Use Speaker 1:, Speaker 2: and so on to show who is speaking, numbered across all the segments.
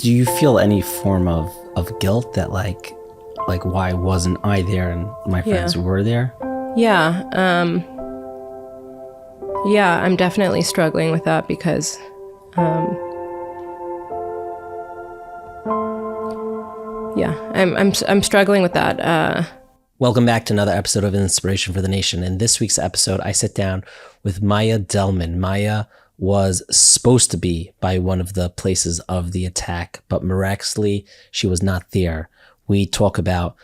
Speaker 1: Do you feel any form of guilt that like why wasn't I there and my friends were there?
Speaker 2: Yeah. I'm definitely struggling with that because I'm struggling with that.
Speaker 1: Welcome back to another episode of Inspiration for the Nation. In this week's episode, I sit down with Maya Delman. Maya was supposed to be by one of the places of the attack, but miraculously, she was not there. We talk about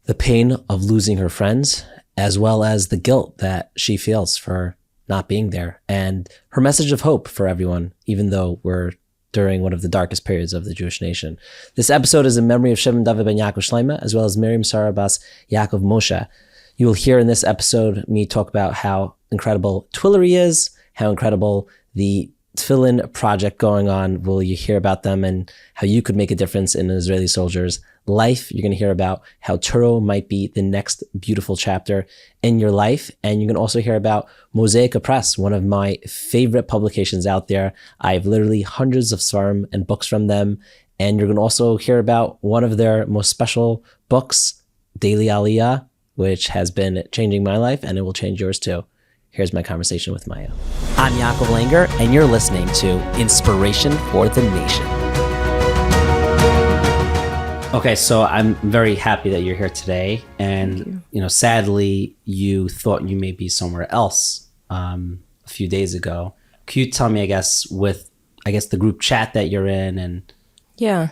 Speaker 1: the pain of losing her friends, as well as the guilt that she feels for not being there, and her message of hope for everyone, even though we're during one of the darkest periods of the Jewish nation. This episode is in memory of Shimon David ben Yaakov Shleima, as well as Miriam Sarah Bas Yaakov Moshe. You will hear in this episode me talk about how incredible Twillery is, how incredible the Tefillin project going on. Will you hear about them and how you could make a difference in an Israeli soldier's life? You're going to hear about how Touro might be the next beautiful chapter in your life. And you can also hear about Moisaca Press, one of my favorite publications out there. I have literally hundreds of svarim and books from them. And you're going to also hear about one of their most special books, Daily Aliyah, which has been changing my life, and it will change yours too. Here's my conversation with Maya. I'm Yaakov Langer, and you're listening to Inspiration for the Nation. Okay, so I'm very happy that you're here today. And, sadly, you thought you may be somewhere else a few days ago. Could you tell me, with the group chat that you're in? And
Speaker 2: Yeah.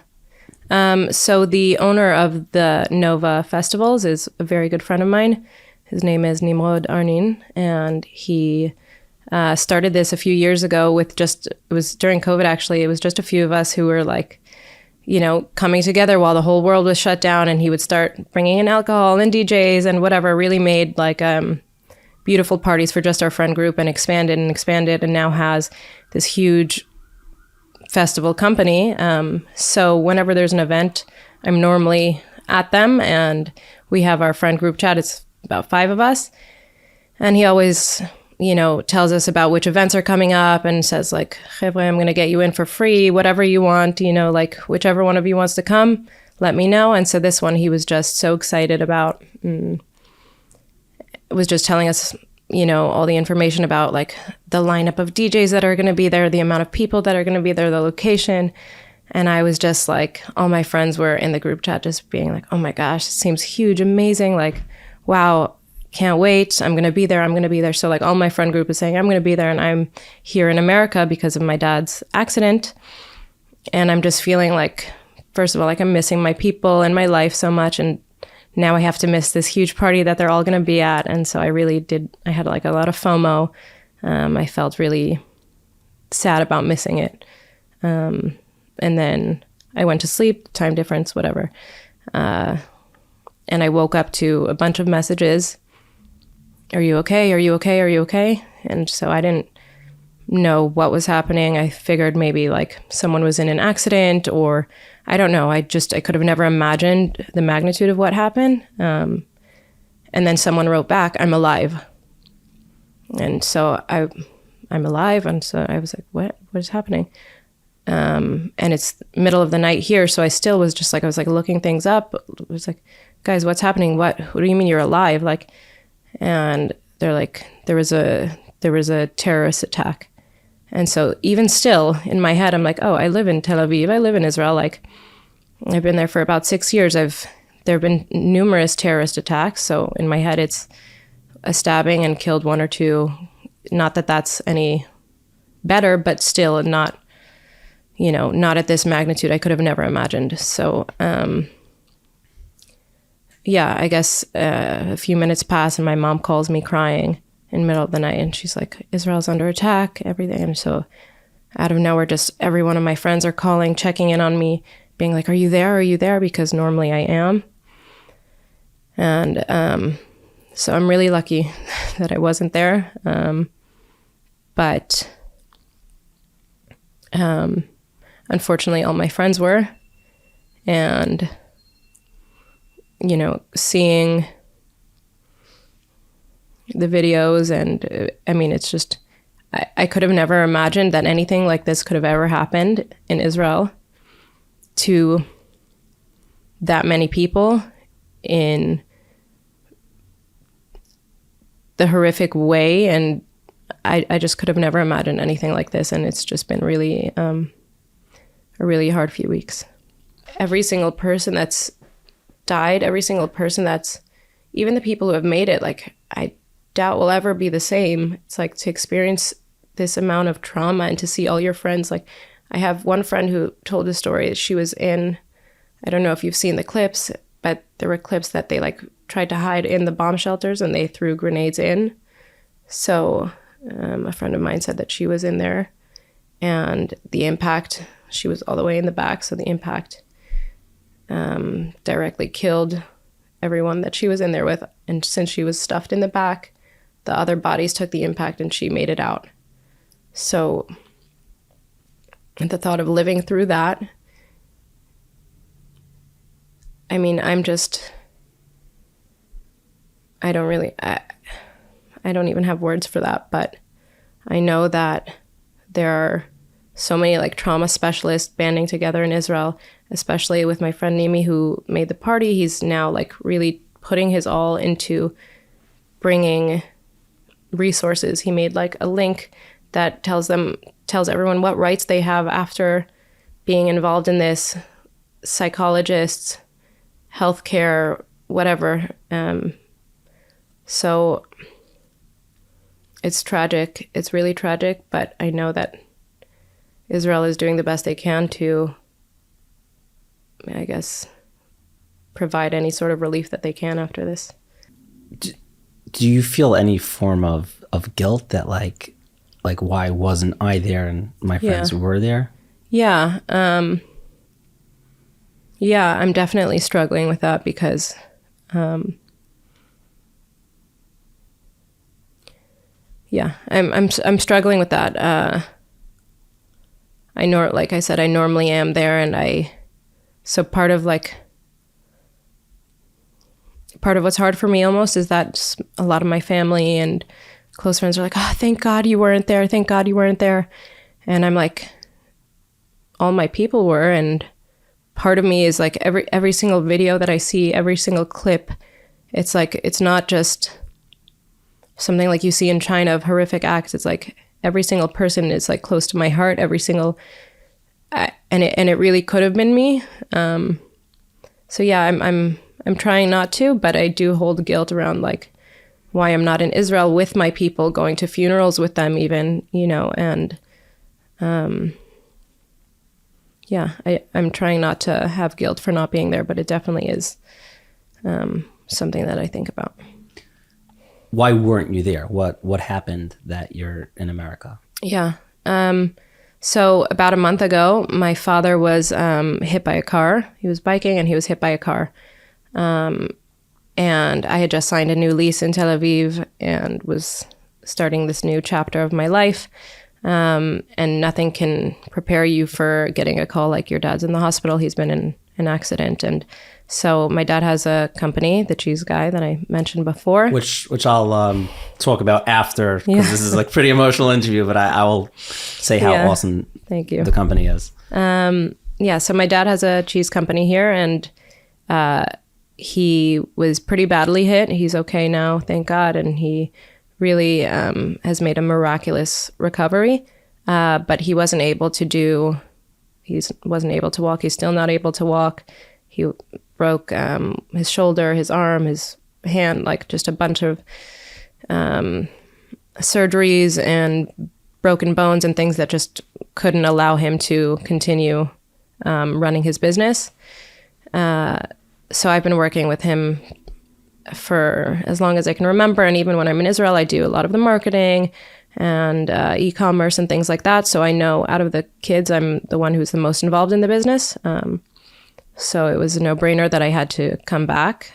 Speaker 2: So the owner of the Nova Festivals is a very good friend of mine. His name is Nimrod Arnin, and he started this a few years ago it was during COVID actually. It was just a few of us who were coming together while the whole world was shut down, and he would start bringing in alcohol and DJs and whatever, really made beautiful parties for just our friend group and expanded, and now has this huge festival company. So whenever there's an event, I'm normally at them, and we have our friend group chat. It's about 5 of us. And he always, tells us about which events are coming up and says Chevre, I'm going to get you in for free, whatever you want, whichever one of you wants to come, let me know. And so this one, he was just so excited about, was just telling us, all the information about the lineup of DJs that are going to be there, the amount of people that are going to be there, the location. And I was just all my friends were in the group chat just being oh my gosh, it seems huge, amazing. Wow, can't wait. I'm going to be there. So all my friend group is saying, I'm going to be there. And I'm here in America because of my dad's accident. And I'm just feeling first of all, I'm missing my people and my life so much. And now I have to miss this huge party that they're all going to be at. And so I had a lot of FOMO. I felt really sad about missing it. And then I went to sleep, time difference, whatever. And I woke up to a bunch of messages. Are you okay? Are you okay? Are you okay? And so I didn't know what was happening. I figured maybe someone was in an accident, or I don't know. I could have never imagined the magnitude of what happened. And then someone wrote back, I'm alive. And so I'm alive. And so I was what is happening? And it's middle of the night here. So I still was just I was looking things up. It was guys, what's happening? What do you mean you're alive? And they're there was a terrorist attack. And so even still in my head, I'm oh, I live in Tel Aviv. I live in Israel. I've been there for about 6 years. there have been numerous terrorist attacks. So in my head, it's a stabbing and killed 1 or 2. Not that that's any better, but still not, not at this magnitude. I could have never imagined. So, I guess a few minutes pass and my mom calls me crying in the middle of the night, and she's Israel's under attack, everything. And so out of nowhere, just every one of my friends are calling, checking in on me, being are you there? Are you there? Because normally I am. And so I'm really lucky that I wasn't there. But unfortunately, all my friends were. And seeing the videos, and it's just, I could have never imagined that anything like this could have ever happened in Israel. to that many people in the horrific way, and I just could have never imagined anything like this, and it's just been really a really hard few weeks. Every single person that's died, every single person that's, even the people who have made it, like, I doubt will ever be the same. It's like to experience this amount of trauma and to see all your friends. Like, I have one friend who told a story. She was in, I don't know if you've seen the clips, but there were clips that they like tried to hide in the bomb shelters and they threw grenades in. So a friend of mine said that she was in there, and the impact, she was all the way in the back, so the impact directly killed everyone that she was in there with. And since she was stuffed in the back, the other bodies took the impact and she made it out. So the thought of living through that, I mean, I don't even have words for that, but I know that there are so many like trauma specialists banding together in Israel, especially with my friend Nimi, who made the party. He's now like really putting his all into bringing resources. He made like a link that tells everyone what rights they have after being involved in this, psychologists, healthcare, whatever. So it's tragic. It's really tragic, but I know that Israel is doing the best they can to, I guess, provide any sort of relief that they can after this.
Speaker 1: Do you feel any form of guilt that like why wasn't I there and my friends were there?
Speaker 2: Yeah. Yeah, I'm definitely struggling with that because I'm struggling with that. Like I said, I normally am there, and so part of what's hard for me almost is that a lot of my family and close friends are like, oh, thank God you weren't there. Thank God you weren't there. And I'm like, all my people were. And part of me is like every single video that I see, every single clip, it's like, it's not just something like you see in China of horrific acts. It's like every single person is like close to my heart, and it really could have been me. So yeah, I'm trying not to, but I do hold guilt around like why I'm not in Israel with my people, going to funerals with them even, and I'm trying not to have guilt for not being there, but it definitely is something that I think about.
Speaker 1: Why weren't you there? What happened that you're in America?
Speaker 2: Yeah. So about a month ago, my father was hit by a car. He was biking and he was hit by a car. And I had just signed a new lease in Tel Aviv and was starting this new chapter of my life. And nothing can prepare you for getting a call like your dad's in the hospital. He's been in an accident. And so my dad has a company, the cheese guy that I mentioned before. Which
Speaker 1: I'll talk about after, because this is like pretty emotional interview, but I will say how awesome
Speaker 2: Thank you.
Speaker 1: The company is.
Speaker 2: So my dad has a cheese company here, and he was pretty badly hit. He's okay now, thank God, and he really has made a miraculous recovery. But he wasn't able to walk. He's still not able to walk. He broke his shoulder, his arm, his hand, like just a bunch of surgeries and broken bones and things that just couldn't allow him to continue running his business. So I've been working with him for as long as I can remember. And even when I'm in Israel, I do a lot of the marketing and e-commerce and things like that. So I know out of the kids, I'm the one who's the most involved in the business. So it was a no-brainer that I had to come back.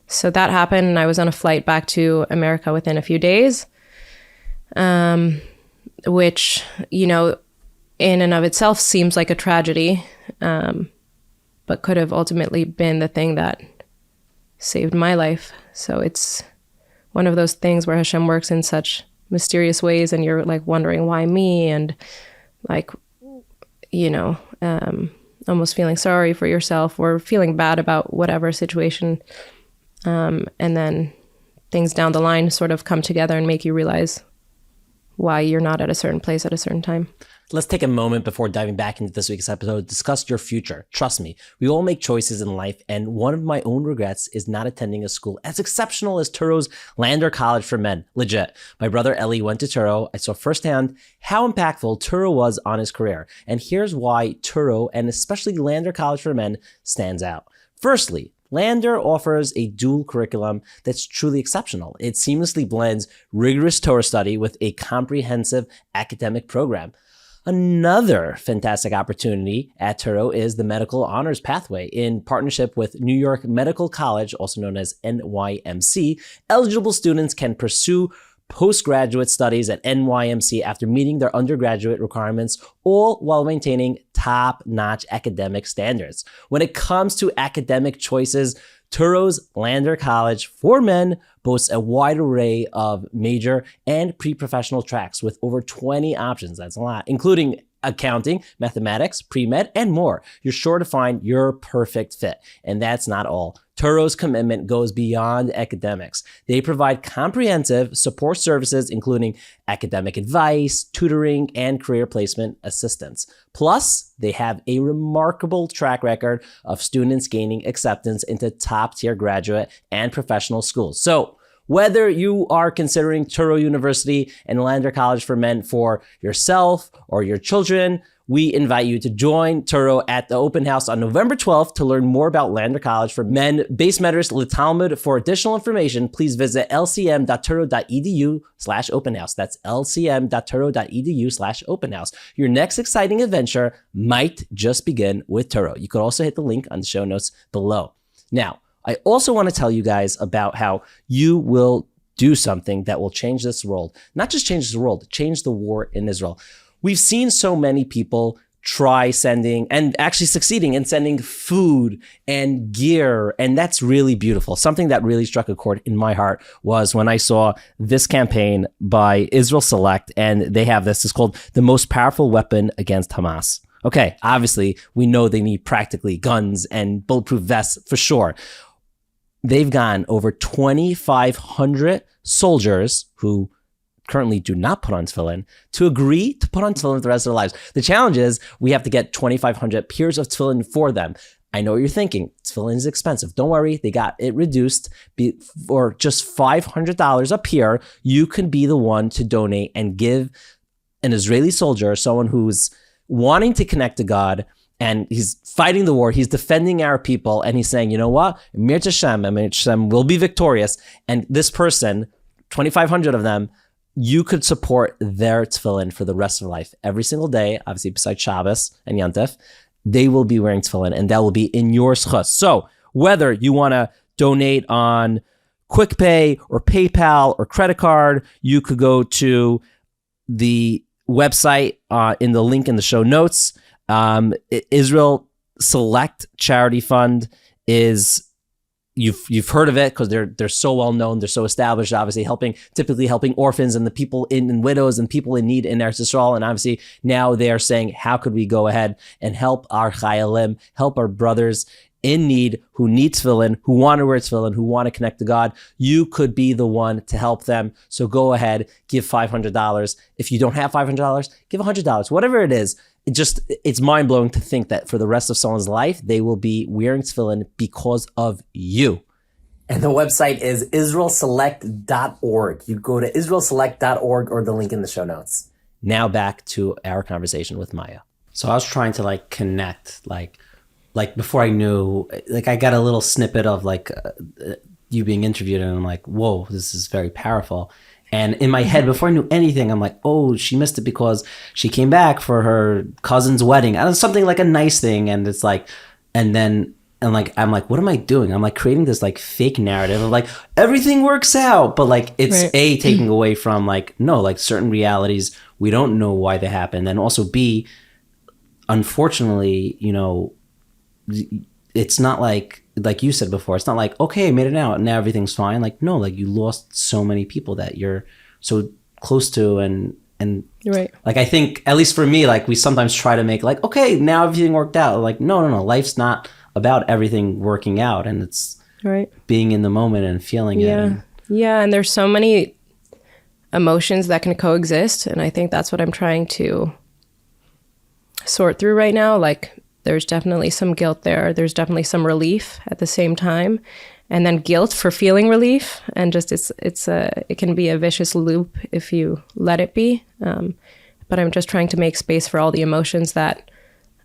Speaker 2: So that happened, and I was on a flight back to America within a few days, which, in and of itself seems like a tragedy, but could have ultimately been the thing that saved my life. So it's one of those things where Hashem works in such mysterious ways, and you're like wondering why me, and like, almost feeling sorry for yourself or feeling bad about whatever situation. And then things down the line sort of come together and make you realize why you're not at a certain place at a certain time.
Speaker 1: Let's take a moment before diving back into this week's episode to discuss your future. Trust me, we all make choices in life, and one of my own regrets is not attending a school as exceptional as Touro's Lander College for Men. Legit. My brother Eli went to Touro. I saw firsthand how impactful Touro was on his career. And here's why Touro, and especially Lander College for Men, stands out. Firstly, Lander offers a dual curriculum that's truly exceptional. It seamlessly blends rigorous Torah study with a comprehensive academic program. Another fantastic opportunity at Touro is the Medical Honors Pathway. In partnership with New York Medical College, also known as NYMC, eligible students can pursue postgraduate studies at NYMC after meeting their undergraduate requirements, all while maintaining top-notch academic standards. When it comes to academic choices, Touro's Lander College for Men boasts a wide array of major and pre-professional tracks with over 20 options. That's a lot, including accounting, mathematics, pre-med, and more. You're sure to find your perfect fit. And that's not all. Touro's commitment goes beyond academics. They provide comprehensive support services, including academic advice, tutoring, and career placement assistance. Plus, they have a remarkable track record of students gaining acceptance into top-tier graduate and professional schools. So, whether you are considering Touro University and Lander College for Men for yourself or your children, we invite you to join Touro at the open house on November 12th to learn more about Lander College for Men, Beis Medrash L'Talmud. For additional information, please visit lcm.touro.edu/open house. That's lcm.touro.edu/open house. Your next exciting adventure might just begin with Touro. You could also hit the link on the show notes below. Now, I also want to tell you guys about how you will do something that will change this world. Not just change the world, change the war in Israel. We've seen so many people try sending and actually succeeding in sending food and gear, and that's really beautiful. Something that really struck a chord in my heart was when I saw this campaign by Israel Select, and they have this. It's called The Most Powerful Weapon Against Hamas. Okay, obviously, we know they need practically guns and bulletproof vests for sure. They've gotten over 2,500 soldiers who currently do not put on tefillin to agree to put on tefillin for the rest of their lives. The challenge is we have to get 2,500 pairs of tefillin for them. I know what you're thinking. Tefillin is expensive. Don't worry. They got it reduced for just $500 a pair. You can be the one to donate and give an Israeli soldier, someone who's wanting to connect to God, and he's fighting the war. He's defending our people. And he's saying, you know what? Mir Hashem will be victorious. And this person, 2,500 of them, you could support their tefillin for the rest of life. Every single day, obviously besides Shabbos and Yontif, they will be wearing tefillin, and that will be in your schus. So whether you want to donate on QuickPay or PayPal or credit card, you could go to the website in the link in the show notes. Israel Select Charity Fund is, you've heard of it because they're so well known, they're so established, obviously typically helping orphans and the people and widows and people in need in Eretz Yisrael. And obviously now they are saying, how could we go ahead and help our chayalim, help our brothers in need who need tefillin, who want to wear tefillin, who want to connect to God? You could be the one to help them. So go ahead, give $500. If you don't have $500, give $100, whatever it is. It's mind-blowing to think that for the rest of someone's life, they will be wearing tefillin because of you. And the website is israelselect.org. You go to israelselect.org or the link in the show notes. Now back to our conversation with Maya. So I was trying to connect, like before I knew, I got a little snippet of you being interviewed, and I'm like, whoa, this is very powerful. And in my head, before I knew anything, I'm like, oh, she missed it because she came back for her cousin's wedding. And something like a nice thing. And it's like, I'm like, what am I doing? I'm creating this fake narrative of everything works out. But it's right. A, taking away from no, certain realities, we don't know why they happen. And also B, unfortunately, it's not like you said before, it's not okay, I made it out, now everything's fine. No, you lost so many people that you're so close to, and And
Speaker 2: Right.
Speaker 1: like, I think, at least for me, like we sometimes try to make like, okay, now everything worked out. Like, no. Life's not about everything working out, and it's
Speaker 2: Right.
Speaker 1: being in the moment and feeling it.
Speaker 2: Yeah.
Speaker 1: And,
Speaker 2: Yeah. And there's so many emotions that can coexist. And I think that's what I'm trying to sort through right now. Like, there's definitely some guilt there. There's definitely some relief at the same time. And then guilt for feeling relief. And just it can be a vicious loop if you let it be. But I'm just trying to make space for all the emotions that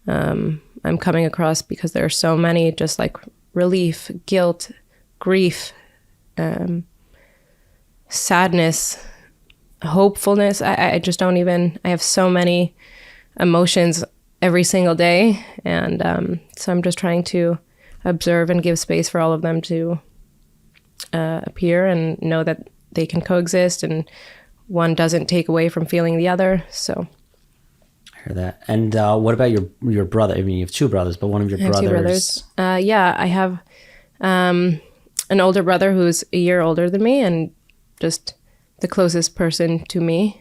Speaker 2: I'm coming across, because there are so many, just like relief, guilt, grief, sadness, hopefulness. I just don't even, I have so many emotions every single day. And so I'm just trying to observe and give space for all of them to appear, and know that they can coexist, and one doesn't take away from feeling the other. So
Speaker 1: I hear that. And what about your brother? I mean, you have two brothers, but one of your
Speaker 2: I have
Speaker 1: brothers.
Speaker 2: two brothers. Yeah, I have an older brother who's a year older than me, and just the closest person to me.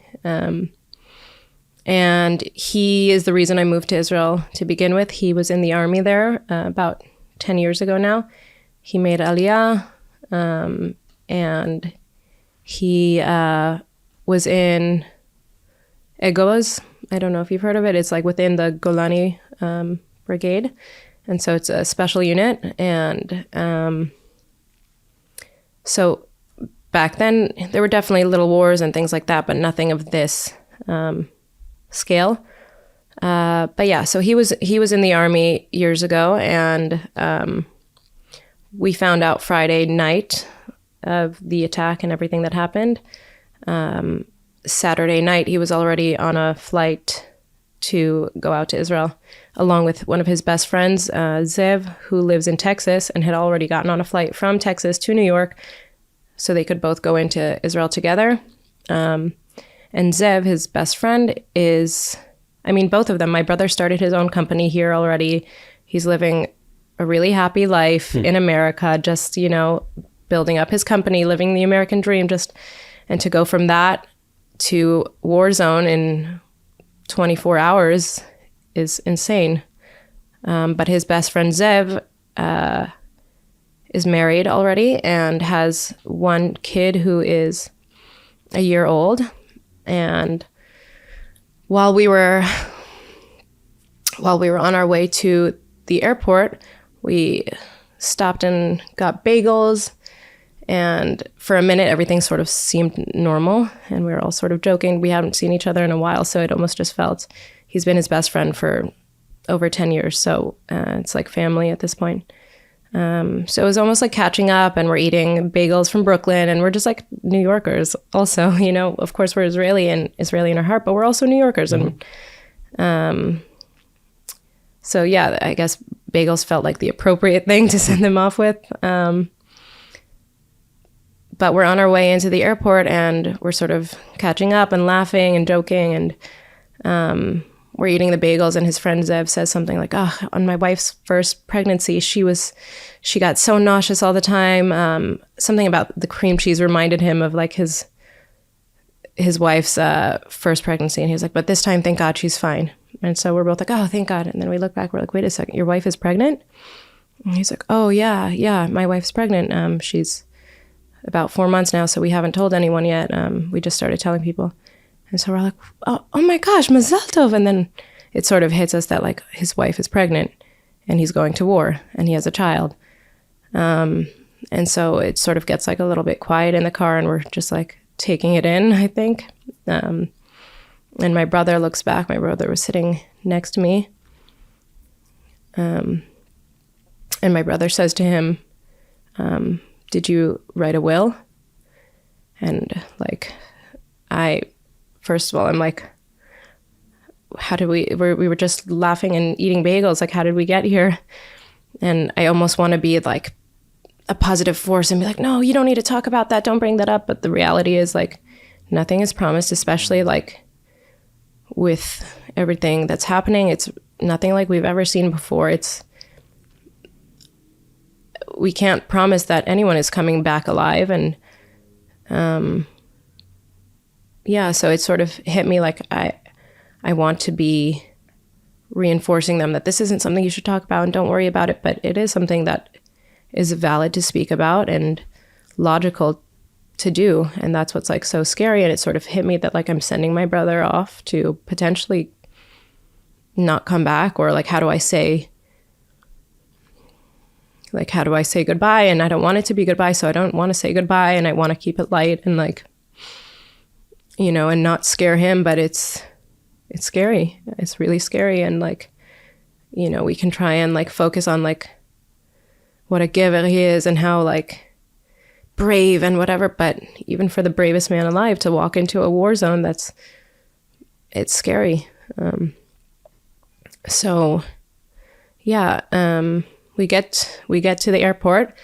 Speaker 2: And he is the reason I moved to Israel to begin with. He was in the army there about 10 years ago now. He made Aliyah, and he was in Egoz. I don't know if you've heard of it. It's like within the Golani Brigade. And so it's a special unit. And so back then, there were definitely little wars and things like that, but nothing of this scale. But yeah, so he was in the army years ago, and we found out Friday night of the attack and everything that happened. Saturday night, he was already on a flight to go out to Israel, along with one of his best friends, Zev, who lives in Texas, and had already gotten on a flight from Texas to New York, so they could both go into Israel together. And Zev, his best friend, both of them. My brother started his own company here already. He's living a really happy life in America, just, building up his company, living the American dream, and to go from that to war zone in 24 hours is insane. But his best friend Zev is married already and has one kid who is a year old. And while we were on our way to the airport, we stopped and got bagels. And for a minute, everything sort of seemed normal. And we were all sort of joking. We haven't seen each other in a while, so it almost just felt he's been his best friend for over 10 years. So it's like family at this point. So it was almost like catching up, and we're eating bagels from Brooklyn, and we're just like New Yorkers also, of course we're Israeli in our heart, but we're also New Yorkers. Mm-hmm. And so yeah, I guess bagels felt like the appropriate thing to send them off with. But we're on our way into the airport, and we're sort of catching up and laughing and joking, and we're eating the bagels, and his friend Zev says something like, on my wife's first pregnancy, she got so nauseous all the time. Something about the cream cheese reminded him of like his wife's first pregnancy. And he was like, but this time, thank God, she's fine. And so we're both like, oh, thank God. And then we look back, we're like, wait a second, your wife is pregnant? And he's like, oh yeah, my wife's pregnant. She's about 4 months now, so we haven't told anyone yet. We just started telling people. And so we're like, oh my gosh, Mazal Tov. And then it sort of hits us that like his wife is pregnant and he's going to war and he has a child. And so it sort of gets like a little bit quiet in the car, and we're just like taking it in, I think. And my brother looks back. My brother was sitting next to me. And my brother says to him, did you write a will? And like, first of all, I'm like, how did we were just laughing and eating bagels. Like, how did we get here? And I almost want to be like a positive force and be like, no, you don't need to talk about that. Don't bring that up. But the reality is like, nothing is promised, especially like with everything that's happening. It's nothing like we've ever seen before. We can't promise that anyone is coming back alive. And, yeah, so it sort of hit me like I want to be reinforcing them that this isn't something you should talk about and don't worry about it, but it is something that is valid to speak about and logical to do. And that's what's like so scary. And it sort of hit me that like I'm sending my brother off to potentially not come back, or like how do I say goodbye? And I don't want it to be goodbye, so I don't want to say goodbye, and I want to keep it light and like, you know, and not scare him, but it's scary. It's really scary. And like, you know, we can try and like focus on like what a giver he is and how like brave and whatever, but even for the bravest man alive to walk into a war zone, it's scary. So yeah, we get to the airport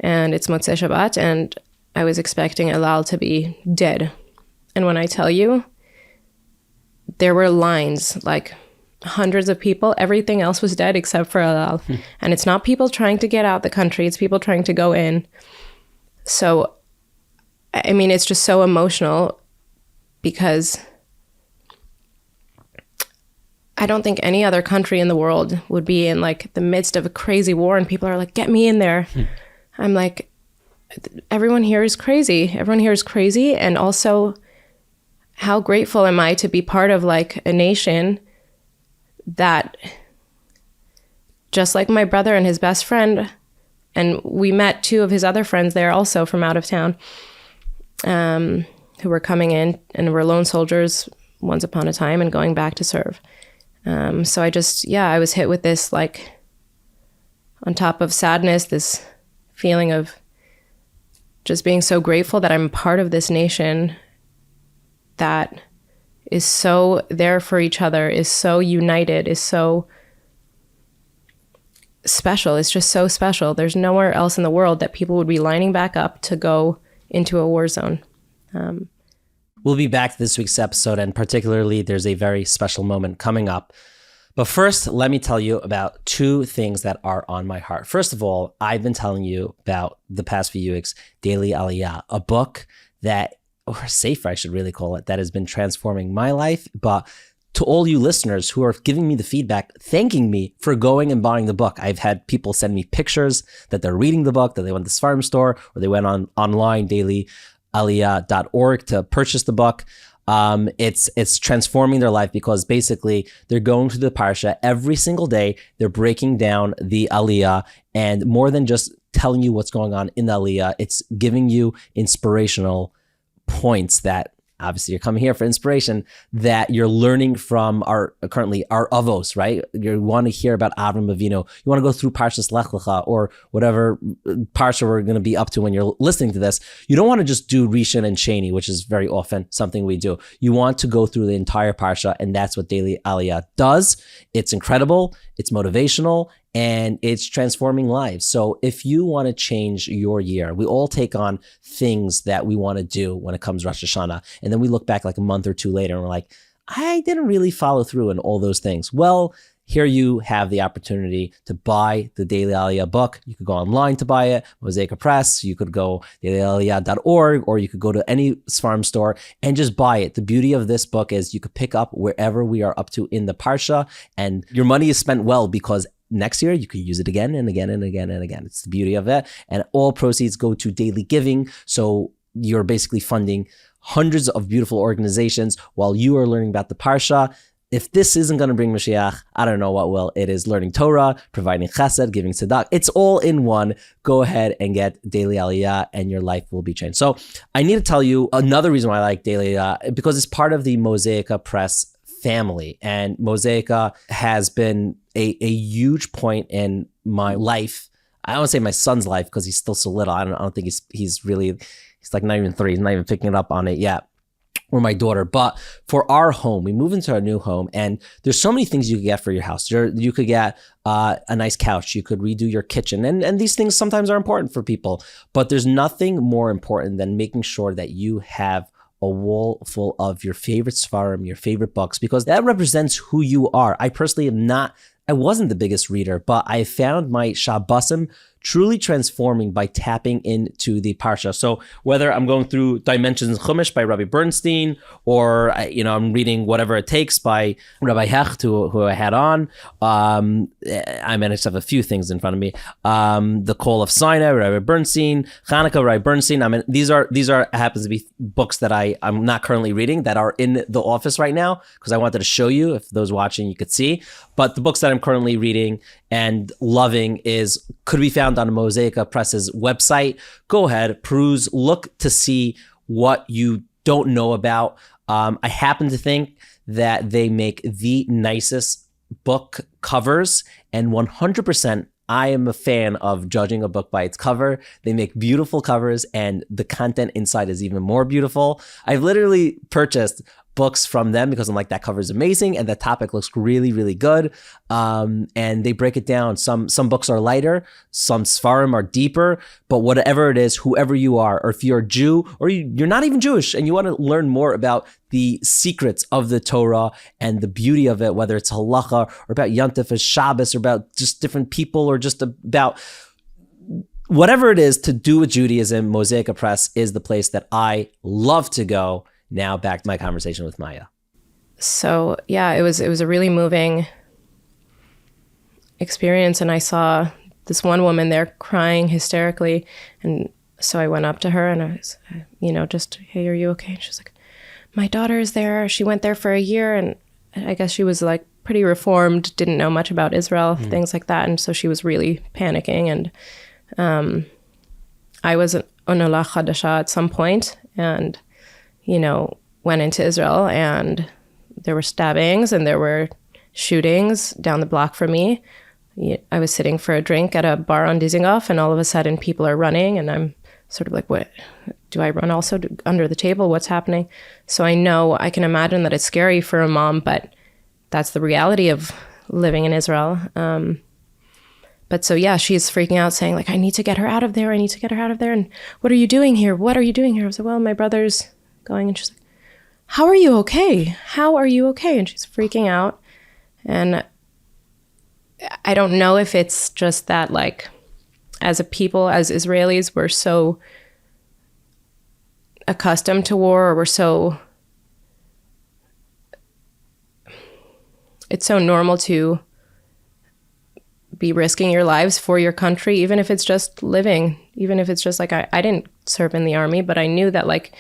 Speaker 2: and it's Motzei Shabbat, and I was expecting Elal to be dead. And when I tell you, there were lines, like hundreds of people, everything else was dead except for Elal. And it's not people trying to get out the country, it's people trying to go in. So, I mean, it's just so emotional because I don't think any other country in the world would be in like the midst of a crazy war and people are like, get me in there. I'm like, everyone here is crazy. Everyone here is crazy. And also, how grateful am I to be part of like a nation that, just like my brother and his best friend, and we met two of his other friends there also from out of town, who were coming in and were lone soldiers once upon a time and going back to serve. So I was hit with this, like, on top of sadness, this feeling of just being so grateful that I'm part of this nation that is so there for each other, is so united, is so special. It's just so special. There's nowhere else in the world that people would be lining back up to go into a war zone.
Speaker 1: We'll be back to this week's episode, and particularly there's a very special moment coming up. But first, let me tell you about two things that are on my heart. First of all, I've been telling you about the past few weeks, Daily Aliyah, a book that, or a sefer I should really call it, that has been transforming my life. But to all you listeners who are giving me the feedback, thanking me for going and buying the book. I've had people send me pictures that they're reading the book, that they went to the farm store, or they went online, dailyaliyah.org, to purchase the book. It's transforming their life because basically they're going through the Parsha every single day. They're breaking down the Aliyah, and more than just telling you what's going on in the Aliyah, it's giving you inspirational points that obviously you're coming here for inspiration, that you're learning from our avos, right? You want to hear about Avram Avinu. You want to go through Parshas Lech Lecha or whatever Parsha we're going to be up to when you're listening to this. You don't want to just do Rishon and Sheni, which is very often something we do. You want to go through the entire Parsha, and that's what Daily Aliyah does. It's incredible. It's motivational. And it's transforming lives. So if you want to change your year, we all take on things that we want to do when it comes Rosh Hashanah. And then we look back like a month or two later and we're like, I didn't really follow through in all those things. Well, here you have the opportunity to buy the Daily Aliyah book. You could go online to buy it, Moisaca Press. You could go dailyaliyah.org, or you could go to any farm store and just buy it. The beauty of this book is you could pick up wherever we are up to in the Parsha, and your money is spent well because next year, you could use it again and again and again and again. It's the beauty of it. And all proceeds go to daily giving. So you're basically funding hundreds of beautiful organizations while you are learning about the Parsha. If this isn't going to bring Mashiach, I don't know what will. It is learning Torah, providing chesed, giving tzedakah. It's all in one. Go ahead and get Daily Aliyah and your life will be changed. So I need to tell you another reason why I like Daily Aliyah, because it's part of the Moisaca Press family. And Moisaca has been a huge point in my life. I don't want to say my son's life because he's still so little. I don't think he's like not even 3. He's not even picking it up on it yet. Or my daughter. But for our home, we move into our new home, and there's so many things you could get for your house. You could get a nice couch. You could redo your kitchen. And these things sometimes are important for people. But there's nothing more important than making sure that you have a wall full of your favorite Sfarim, your favorite books, because that represents who you are. I personally am not I wasn't the biggest reader, but I found my Shabbosim truly transforming by tapping into the Parsha. So whether I'm going through Dimensions Chumash by Rabbi Bernstein, or I'm reading Whatever It Takes by Rabbi Hecht, who I had on. I managed to have a few things in front of me. The Call of Sinai, Rabbi Bernstein, Hanukkah, Rabbi Bernstein. I mean, these are happens to be books that I'm not currently reading that are in the office right now, because I wanted to show you, if those watching you could see. But the books that I'm currently reading and loving could be found on Moisaca Press's website. Go ahead, peruse, look to see what you don't know about. I happen to think that they make the nicest book covers, and 100% I am a fan of judging a book by its cover. They make beautiful covers, and the content inside is even more beautiful. I've literally purchased books from them because I'm like, that cover is amazing and the topic looks really, really good. And they break it down. Some books are lighter, some Sfarim are deeper, but whatever it is, whoever you are, or if you're a Jew or you're not even Jewish and you want to learn more about the secrets of the Torah and the beauty of it, whether it's halacha or about Yontif or Shabbos or about just different people or just about whatever it is to do with Judaism, Moisaca Press is the place that I love to go. Now back to my conversation with Maya.
Speaker 2: So yeah, it was a really moving experience, and I saw this one woman there crying hysterically, and so I went up to her and I was, just, hey, are you okay? And she was like, my daughter is there. She went there for a year, and I guess she was like pretty reformed, didn't know much about Israel, things like that, and so she was really panicking. And I was an Ola Chadasha at some point, and went into Israel, and there were stabbings and there were shootings down the block from me. I was sitting for a drink at a bar on Dizengoff, and all of a sudden people are running, and I'm sort of like, what? Do I run also under the table? What's happening? So I can imagine that it's scary for a mom, but that's the reality of living in Israel. But so, yeah, she's freaking out saying like, I need to get her out of there. I need to get her out of there. And what are you doing here? What are you doing here? I was like, well, my brother's going. And she's like, how are you okay? How are you okay? And she's freaking out. And I don't know if it's just that, like, as a people, as Israelis, we're so accustomed to war, or it's so normal to be risking your lives for your country, even if it's just living, even if it's just like, I didn't serve in the army, but I knew that like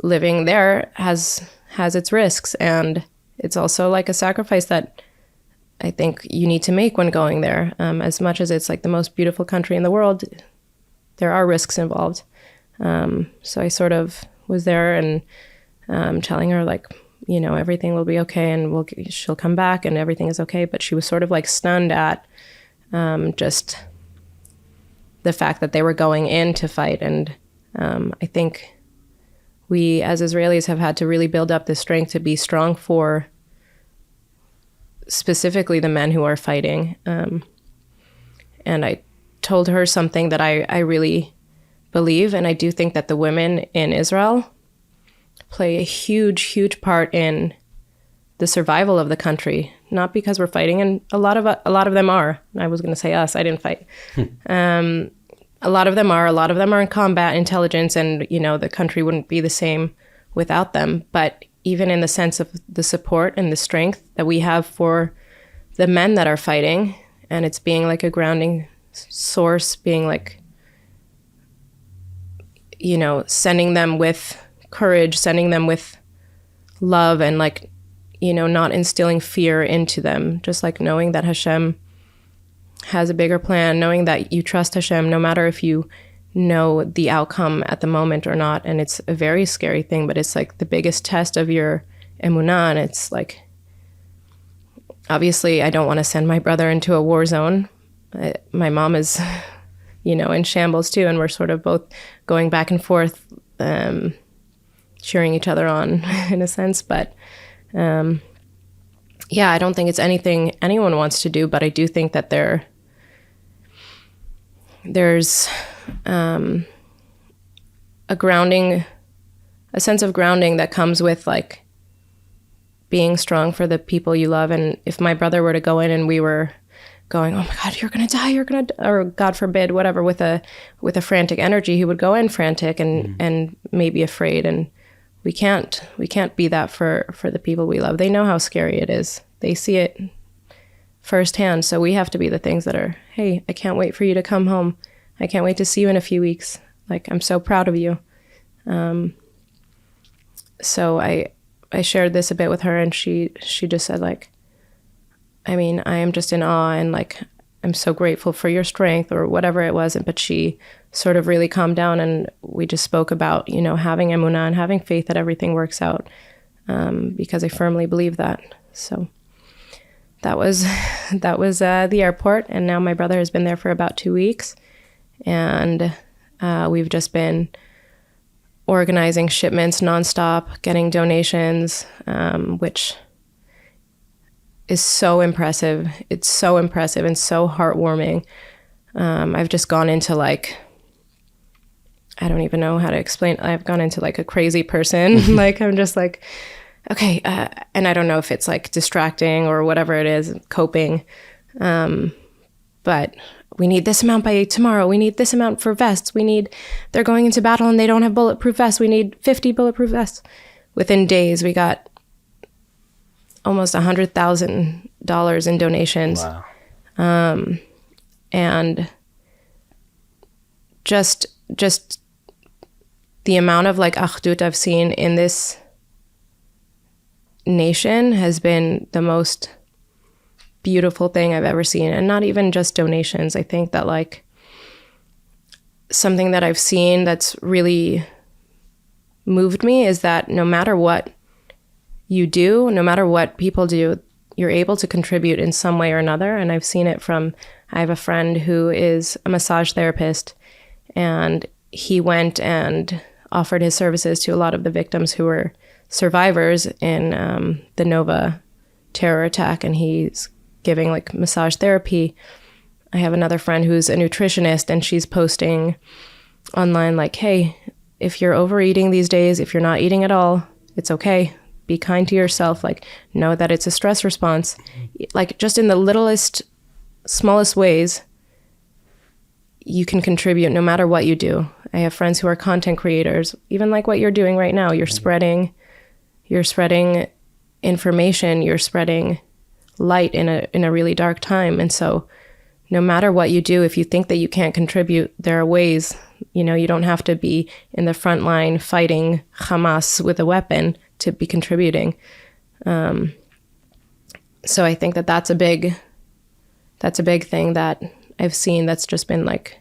Speaker 2: living there has its risks, and it's also like a sacrifice that I think you need to make when going there. As much as it's like the most beautiful country in the world, there are risks involved. So I sort of was there and telling her like, everything will be okay, and she'll come back and everything is okay. But she was sort of like stunned at just the fact that they were going in to fight. And I think we as Israelis have had to really build up the strength to be strong for specifically the men who are fighting. And I told her something that I really believe, and I do think that the women in Israel play a huge, huge part in the survival of the country. Not because we're fighting, and a lot of them are. I was going to say us. I didn't fight. A lot of them are. A lot of them are in combat intelligence, and the country wouldn't be the same without them. But even in the sense of the support and the strength that we have for the men that are fighting, and it's being like a grounding source, being like, sending them with courage, sending them with love, and like, not instilling fear into them, just like knowing that Hashem has a bigger plan, knowing that you trust Hashem, no matter if you know the outcome at the moment or not. And it's a very scary thing, but it's like the biggest test of your emunah. And it's like, obviously I don't want to send my brother into a war zone. My mom is, in shambles too. And we're sort of both going back and forth, cheering each other on in a sense. But yeah, I don't think it's anything anyone wants to do, but I do think that there's a sense of grounding that comes with like, the being strong for the people you love. And if my brother were to go in and we were going, oh my God, you're going to die, or God forbid, whatever, with a frantic energy, he would go in frantic and maybe afraid. And we can't be that for the people we love. They know how scary it is. They see it firsthand. So we have to be the things that are, hey, I can't wait for you to come home. I can't wait to see you in a few weeks. Like, I'm so proud of you. So I shared this a bit with her, and she just said, like, I mean, I am just in awe, and like, I'm so grateful for your strength, or whatever it was. But she sort of really calmed down, and we just spoke about, having emunah and having faith that everything works out, because I firmly believe that. So that was the airport, and now my brother has been there for about 2 weeks, and we've just been organizing shipments nonstop, getting donations, which is so impressive. It's so impressive and so heartwarming. I've just gone into like, I don't even know how to explain. I've gone into like a crazy person. Like, I'm just like, okay. And I don't know if it's like distracting or whatever it is, coping. But we need this amount by tomorrow. We need this amount for vests. They're going into battle and they don't have bulletproof vests. We need 50 bulletproof vests. Within days, we got almost $100,000 in donations.
Speaker 1: Wow.
Speaker 2: And just the amount of like achdut I've seen in this nation has been the most beautiful thing I've ever seen. And not even just donations. I think that like something that I've seen that's really moved me is that no matter what you do, no matter what people do, you're able to contribute in some way or another. And I've seen it I have a friend who is a massage therapist, and he went and offered his services to a lot of the victims who were survivors in the Nova terror attack, and he's giving like massage therapy. I have another friend who's a nutritionist, and she's posting online like, hey, if you're overeating these days, if you're not eating at all, it's okay. Be kind to yourself. Like, know that it's a stress response. Like, just in the littlest, smallest ways, you can contribute no matter what you do. I have friends who are content creators, even like what you're doing right now. You're spreading information. You're spreading light in a really dark time. And so no matter what you do, if you think that you can't contribute, there are ways. You don't have to be in the front line fighting Hamas with a weapon to be contributing. So I think that that's a big thing that I've seen that's just been like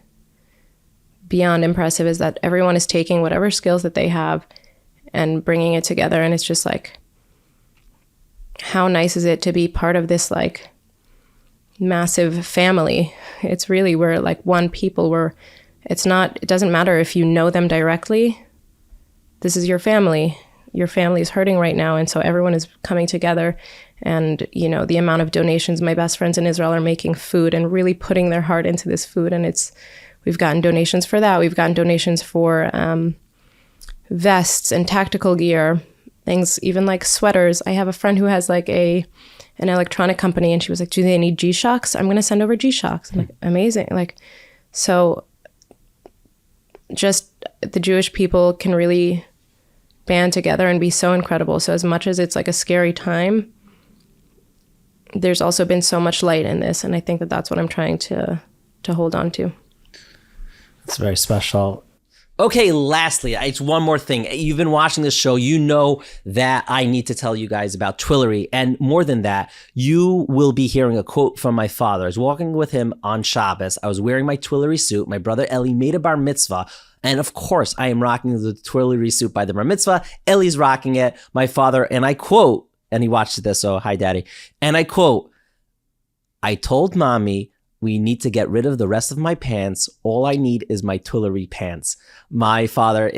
Speaker 2: beyond impressive, is that everyone is taking whatever skills that they have and bringing it together. And it's just like, how nice is it to be part of this like massive family? It's really, we're like one people. It doesn't matter if you know them directly. This is your family. Your family is hurting right now. And so everyone is coming together. And, the amount of donations, my best friends in Israel are making food and really putting their heart into this food. And we've gotten donations for that. We've gotten donations for vests and tactical gear, things, even like sweaters. I have a friend who has like an electronic company, and she was like, do they need G-Shocks? I'm going to send over G-Shocks. I'm like, amazing. Like, so just the Jewish people can really band together and be so incredible. So as much as it's like a scary time, there's also been so much light in this. And I think that that's what I'm trying to hold on to.
Speaker 1: It's very special. Okay, lastly, it's one more thing. You've been watching this show. You know that I need to tell you guys about Twillery. And more than that, you will be hearing a quote from my father. I was walking with him on Shabbos. I was wearing my Twillery suit. My brother Eli made a bar mitzvah. And of course, I am rocking the Twillery suit by the bar mitzvah. Eli's rocking it. My father, and I quote, and he watched this, so hi, Daddy. And I quote, I told mommy, we need to get rid of the rest of my pants. All I need is my Twillery pants. My father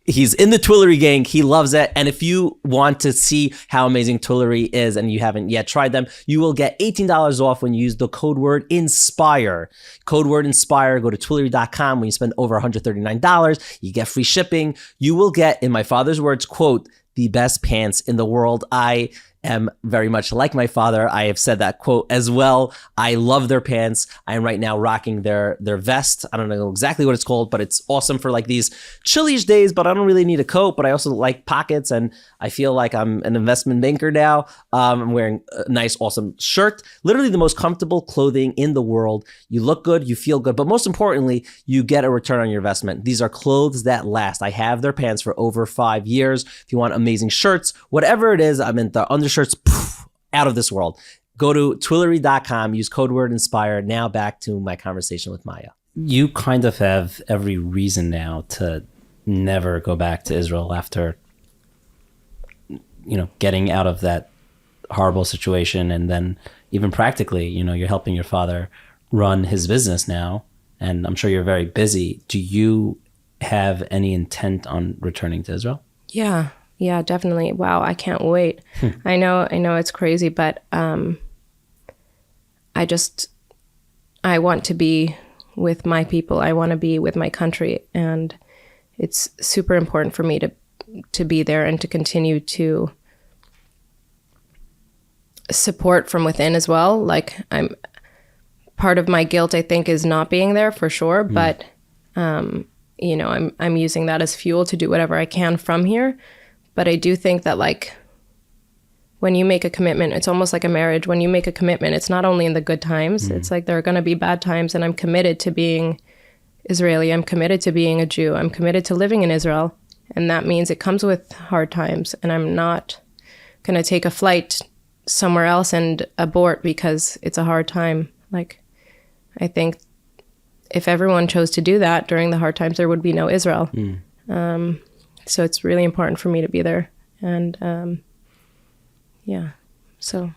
Speaker 1: he's in the Twillery gang. He loves it. And if you want to see how amazing Twillery is and you haven't yet tried them, you will get $18 off when you use the code word INSPIRE. Code word INSPIRE. Go to Twillery.com. When you spend over $139, you get free shipping. You will get, in my father's words, quote, the best pants in the world. I am very much like my father. I have said that quote as well. I love their pants. I am right now rocking their vest. I don't know exactly what it's called, but it's awesome for like these chilly days, but I don't really need a coat, but I also like pockets, and I feel like I'm an investment banker now. I'm wearing a nice, awesome shirt, literally the most comfortable clothing in the world. You look good, you feel good, but most importantly, you get a return on your investment. These are clothes that last. I have their pants for over 5 years. If you want amazing shirts, whatever it is, I mean, the undershirts, out of this world. Go to Twillory.com, use code word INSPIRE. Now back to my conversation with Maya.
Speaker 3: You kind of have every reason now to never go back to Israel after, getting out of that horrible situation. And then even practically, you're helping your father run his business now. And I'm sure you're very busy. Do you have any intent on returning to Israel?
Speaker 2: Yeah, definitely. Wow, I can't wait. I know it's crazy, but I want to be with my people. I want to be with my country, and it's super important for me to be there and to continue to support from within as well. Like, I'm part of my guilt, I think, is not being there for sure, but I'm using that as fuel to do whatever I can from here. But I do think that, like, when you make a commitment, it's almost like a marriage. When you make a commitment, it's not only in the good times. It's like there are going to be bad times, and I'm committed to being Israeli. I'm committed to being a Jew. I'm committed to living in Israel. And that means it comes with hard times. And I'm not going to take a flight somewhere else and abort because it's a hard time. Like, I think if everyone chose to do that during the hard times, there would be no Israel. So it's really important for me to be there. And so.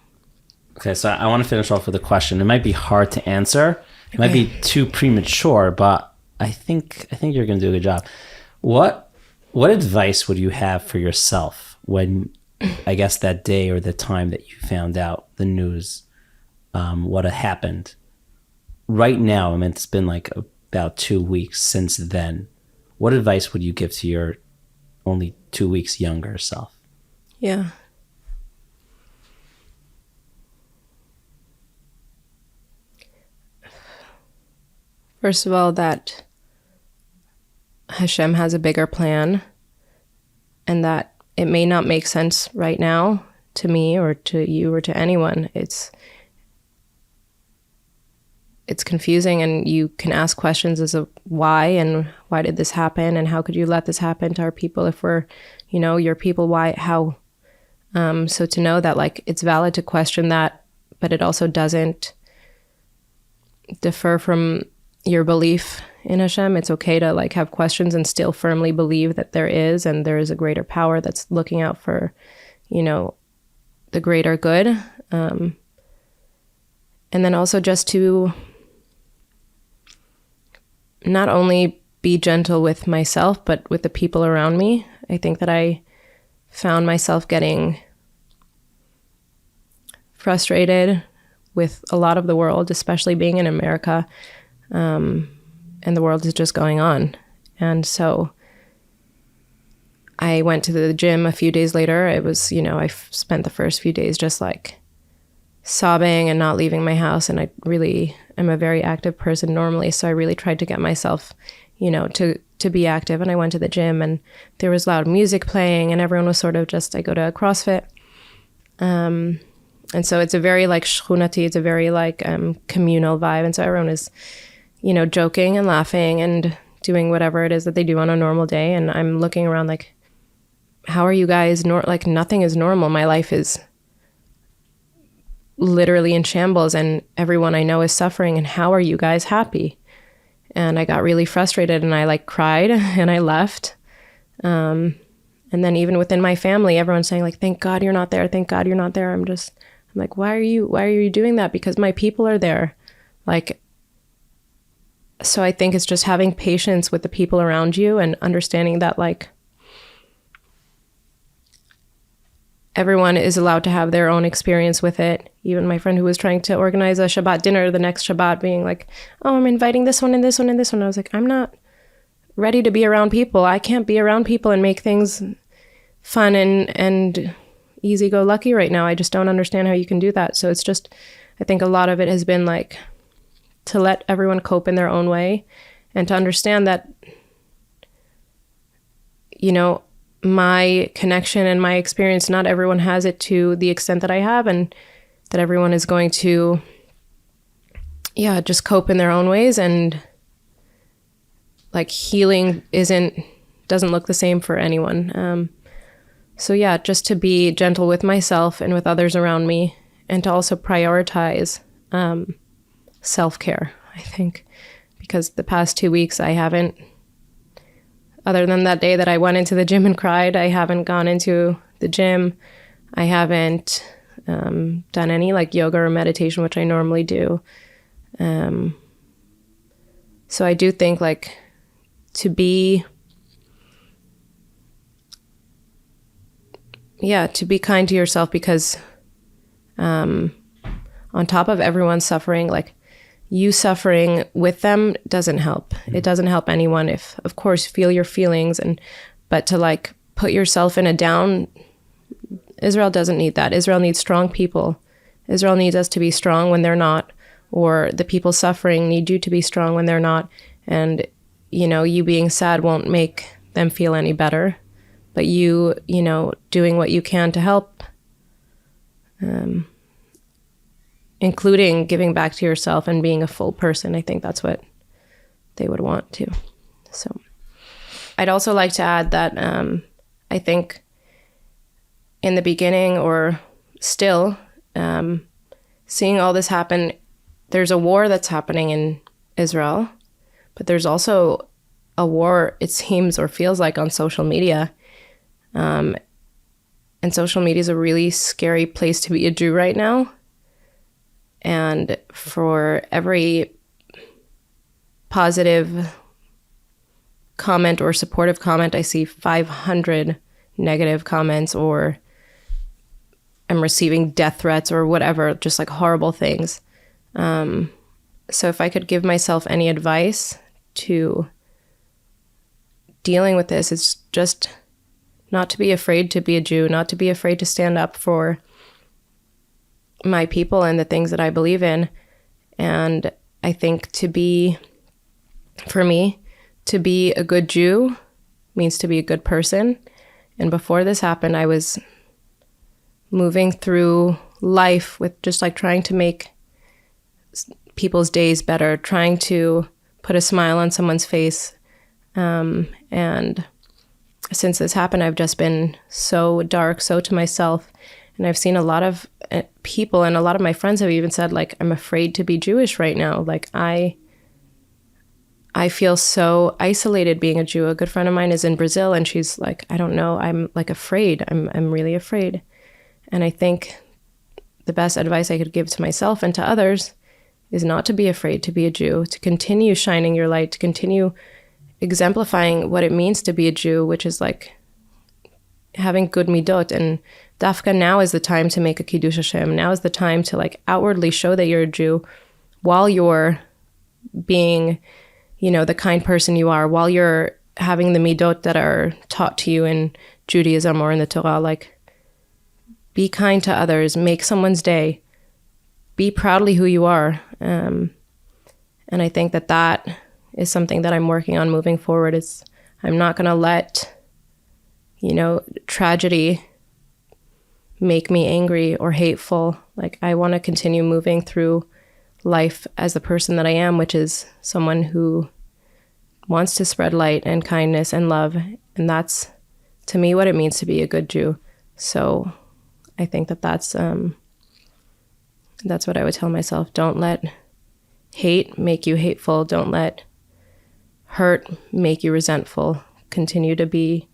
Speaker 3: Okay, so I want to finish off with a question. It might be hard to answer. It might be too premature, but I think you're going to do a good job. What advice would you have for yourself when, I guess, that day or the time that you found out the news, what had happened? Right now, I mean, it's been like about 2 weeks since then. What advice would you give to your only 2 weeks younger self?
Speaker 2: Yeah. First of all, that Hashem has a bigger plan, and that it may not make sense right now to me or to you or to anyone. It's confusing, and you can ask questions as to why, and why did this happen, and how could you let this happen to our people if we're, your people, why, how. So to know that, like, it's valid to question that, but it also doesn't defer from your belief in Hashem. It's okay to, like, have questions and still firmly believe that there is a greater power that's looking out for, the greater good. And then also just to not only be gentle with myself, but with the people around me. I think that I found myself getting frustrated with a lot of the world, especially being in America. And the world is just going on. And so I went to the gym a few days later. It was, I spent the first few days just like sobbing and not leaving my house. And I really am a very active person normally. So I really tried to get myself, to be active. And I went to the gym, and there was loud music playing, and everyone was sort of just, I go to CrossFit. And so it's a very like shchunati, it's a very like communal vibe. And so everyone is, joking and laughing and doing whatever it is that they do on a normal day. And I'm looking around like, how are you guys? Like, nothing is normal. My life is literally in shambles, and everyone I know is suffering. And how are you guys happy? And I got really frustrated, and I like cried and I left. And then even within my family, everyone's saying like, thank God you're not there. Thank God you're not there. I'm like, why are you doing that? Because my people are there. Like, so I think it's just having patience with the people around you and understanding that like everyone is allowed to have their own experience with it. Even my friend who was trying to organize a Shabbat dinner the next Shabbat being like, oh, I'm inviting this one and this one and this one. I was like, I'm not ready to be around people. I can't be around people and make things fun and easy-go-lucky right now. I just don't understand how you can do that. So it's just, I think a lot of it has been like to let everyone cope in their own way and to understand that, you know, my connection and my experience, not everyone has it to the extent that I have, and that everyone is going to, just cope in their own ways. And like healing doesn't look the same for anyone. So just to be gentle with myself and with others around me, and to also prioritize self-care, I think, because the past 2 weeks I haven't, other than that day that I went into the gym and cried, I haven't gone into the gym. I haven't done any like yoga or meditation, which I normally do. So I do think like to be kind to yourself, because on top of everyone suffering, like you suffering with them doesn't help. It doesn't help anyone. If, of course, feel your feelings, but to like put yourself in a down, Israel doesn't need that. Israel needs strong people. Israel needs us to be strong when they're not, or the people suffering need you to be strong when they're not. And, you know, you being sad won't make them feel any better. But you know, doing what you can to help, including giving back to yourself and being a full person, I think that's what they would want to. So I'd also like to add that I think in the beginning, or still, seeing all this happen, there's a war that's happening in Israel, but there's also a war, it seems or feels like, on social media. And social media is a really scary place to be a Jew right now. And for every positive comment or supportive comment, I see 500 negative comments, or I'm receiving death threats or whatever, just like horrible things. So if I could give myself any advice to dealing with this, it's just not to be afraid to be a Jew, not to be afraid to stand up for my people and the things that I believe in. And I think for me, to be a good Jew means to be a good person. And before this happened, I was moving through life with just like trying to make people's days better, trying to put a smile on someone's face. And since this happened, I've just been so dark, so to myself. And I've seen a lot of people, and a lot of my friends have even said, like, I'm afraid to be Jewish right now. Like, I feel so isolated being a Jew. A good friend of mine is in Brazil, and she's like, I don't know, I'm like afraid. I'm really afraid. And I think the best advice I could give to myself and to others is not to be afraid to be a Jew, to continue shining your light, to continue exemplifying what it means to be a Jew, which is like having good midot. And dafka, now is the time to make a Kiddush Hashem. Now is the time to like outwardly show that you're a Jew while you're being, you know, the kind person you are, while you're having the midot that are taught to you in Judaism or in the Torah. Like, be kind to others, make someone's day, be proudly who you are. And I think that is something that I'm working on moving forward. I'm not going to let, you know, tragedy make me angry or hateful. Like, I want to continue moving through life as the person that I am, which is someone who wants to spread light and kindness and love. And that's, to me, what it means to be a good Jew. So I think that's what I would tell myself. Don't let hate make you hateful. Don't let hurt make you resentful. Continue to be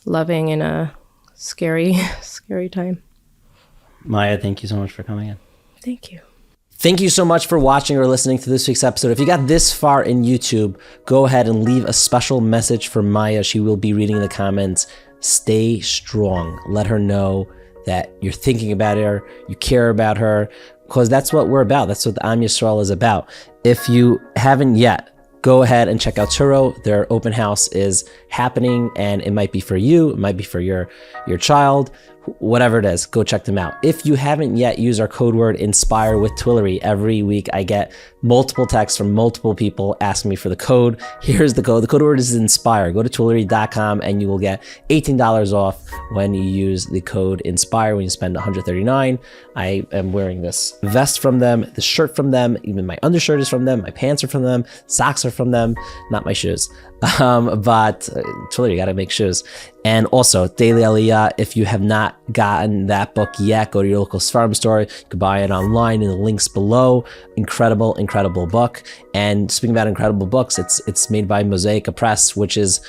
Speaker 2: loving in a scary, scary time.
Speaker 3: Maya, thank you so much for coming in.
Speaker 2: Thank you.
Speaker 1: Thank you so much for watching or listening to this week's episode. If you got this far in YouTube, go ahead and leave a special message for Maya. She will be reading the comments. Stay strong. Let her know that you're thinking about her, you care about her, because that's what we're about. That's what the Am Yisrael is about. If you haven't yet, go ahead and check out Touro. Their open house is happening, and it might be for you, it might be for your child, whatever it is. Go check them out. If you haven't yet, use our code word INSPIRE with Twillery. Every week I get multiple texts from multiple people asking me for the code. Here's the code. The code word is INSPIRE. Go to Twillery.com and you will get $18 off when you use the code INSPIRE. When you spend $139, I am wearing this vest from them, the shirt from them, even my undershirt is from them, my pants are from them, socks are from them, not my shoes. But Twillery, you got to make shoes. And also, Daily Aliyah, if you have not gotten that book yet, go to your local Sfarim store. You can buy it online in the links below. Incredible, incredible book. And speaking about incredible books, it's made by Moisaca Press, which is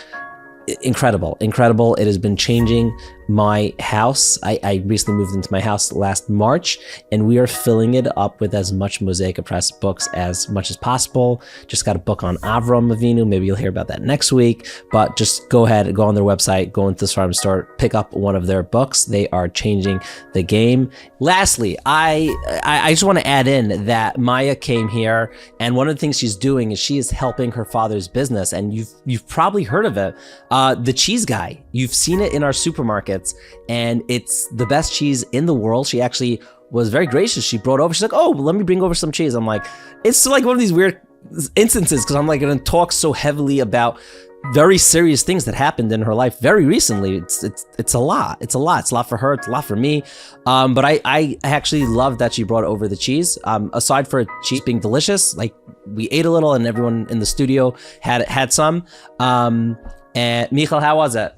Speaker 1: incredible. It has been changing my house. I recently moved into my house last March, and we are filling it up with as much Moisaca Press books as much as possible. Just got a book on Avram Avinu. Maybe you'll hear about that next week, but just go ahead and go on their website, go into the farm store, pick up one of their books. They are changing the game. Lastly, I just want to add in that Maya came here, and one of the things she's doing is she is helping her father's business, and you've probably heard of it, the cheese guy. You've seen it in our supermarkets, and it's the best cheese in the world. She actually was very gracious. She brought over, she's like, oh, let me bring over some cheese. I'm like, it's like one of these weird instances, because I'm like going to talk so heavily about very serious things that happened in her life very recently. It's a lot. It's a lot for her. It's a lot for me. But I actually love that she brought over the cheese. Aside for cheese being delicious, like we ate a little and everyone in the studio had some. And Michal, how was it?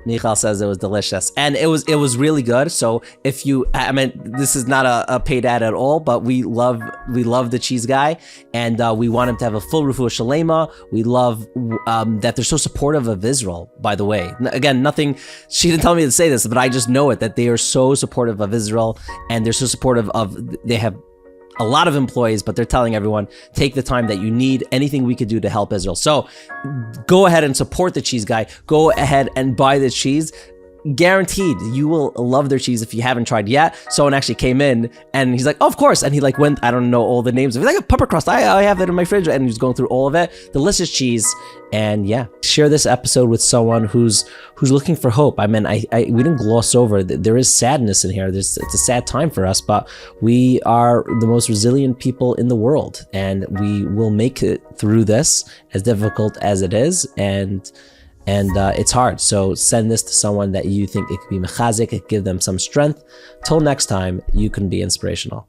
Speaker 1: Michal says it was delicious, and it was really good. So if you, I mean, this is not a paid ad at all, but we love the cheese guy, and we want him to have a full refuah shalema. We love that they're so supportive of Israel. By the way, again, nothing. She didn't tell me to say this, but I just know it, that they are so supportive of Israel, and they're so supportive of. They have a lot of employees, but they're telling everyone, take the time that you need, anything we could do to help Israel. So go ahead and support the cheese guy. Go ahead and buy the cheese. Guaranteed, you will love their cheese if you haven't tried yet. Someone actually came in and he's like, oh, of course. And he like went, I don't know all the names of it. He's like, pepper crust. I have it in my fridge. And he's going through all of it. Delicious cheese. And yeah, share this episode with someone who's looking for hope. I mean, we didn't gloss over that there is sadness in here. It's a sad time for us, but we are the most resilient people in the world, and we will make it through this, as difficult as it is. And it's hard. So send this to someone that you think it could be mechazik, it could give them some strength. Till next time, you can be inspirational.